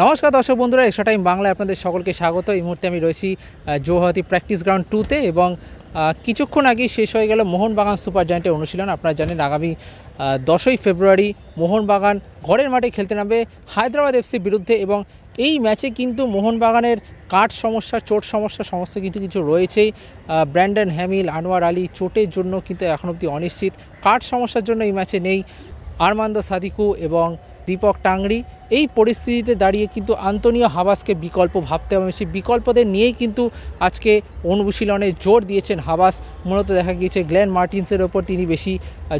নমস্কার দর্শক বন্ধুরা, এক্সট্রা টাইম বাংলায় আপনাদের সকলকে স্বাগত। এই মুহূর্তে আমি রয়েছি জোহাতি প্র্যাকটিস গ্রাউন্ড 2তে এবং কিছুক্ষণ আগেই শেষ হয়ে গেল মোহনবাগান সুপার জায়ান্টের অনুশীলন। আপনারা জানেন আগামী 10ই ফেব্রুয়ারি মোহনবাগান ঘরের মাঠে খেলতে নামবে হায়দ্রাবাদ এফসির বিরুদ্ধে এবং এই ম্যাচে কিন্তু মোহনবাগানের কাঠ সমস্যা, চোট সমস্যা সমস্ত কিন্তু কিছু রয়েছেই। ব্র্যান্ডন হ্যামিল, আনোয়ার আলী চোটের জন্য কিন্তু এখন অবধি অনিশ্চিত। কাঠ সমস্যার জন্য এই ম্যাচে নেই আরমান্দো সাদিকু এবং দীপক টাংরি। এই পরিস্থিতিতে দাঁড়িয়ে কিন্তু আন্তোনিও হাবাসকে বিকল্প ভাবতে হবে। সেই বিকল্পদের নিয়েই কিন্তু আজকে অনুশীলনে জোর দিয়েছেন হাবাস। মূলত দেখা গিয়েছে গ্লেন মার্টিন্সের ওপর তিনি বেশি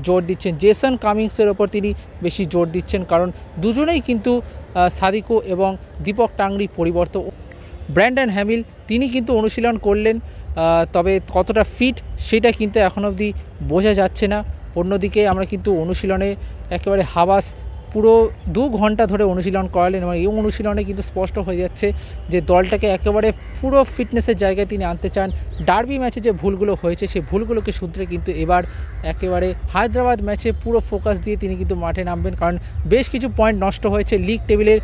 জোর দিচ্ছেন, জেসন কামিংসের ওপর তিনি বেশি জোর দিচ্ছেন, কারণ দুজনেই কিন্তু সাদিকু এবং দীপক টাংরি পরিবর্তন। ব্র্যান্ডন হ্যামিল তিনি কিন্তু অনুশীলন করলেন, তবে কতটা ফিট সেটা কিন্তু এখন অবধি বোঝা যাচ্ছে না। অন্যদিকে আমরা কিন্তু অনুশীলনে একেবারে হাবাস পুরো 2 ঘন্টা ধরে অনুশীলন করালেন এবং এই অনুশীলনে কিন্তু স্পষ্ট হয়ে যাচ্ছে যে দলটাকে একেবারে পুরো ফিটনেসের জায়গায় তিনি আনতে চান। ডার্বি ম্যাচে যে ভুলগুলো হয়েছে সেই ভুলগুলোকে শুধরে কিন্তু এবার একেবারে হায়দ্রাবাদ ম্যাচে পুরো ফোকাস দিয়ে তিনি কিন্তু মাঠে নামবেন, কারণ বেশ কিছু পয়েন্ট নষ্ট হয়েছে। লিগ টেবিলের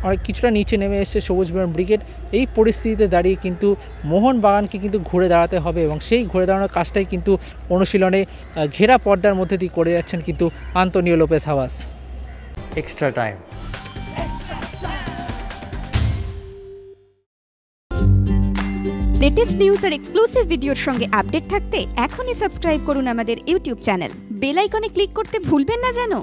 অনেক কিছুটা নিচে নেমে এসেছে সবুজ বরণ ব্রিগেড। এই পরিস্থিতিতে দাঁড়িয়ে কিন্তু মোহনবাগানকে কিন্তু ঘুরে দাঁড়াতে হবে এবং সেই ঘুরে দাঁড়ানোর কাজটাই কিন্তু অনুশীলনে ঘেরা পর্দার মধ্যে দিয়ে করে যাচ্ছেন কিন্তু Antonio Lopez Habas. Extra time. Latest news আর এক্সক্লুসিভ ভিডিওর সঙ্গে আপডেট থাকতে এখনই সাবস্ক্রাইব করুন আমাদের ইউটিউব চ্যানেল। বেল আইকনে ক্লিক করতে ভুলবেন না যেন।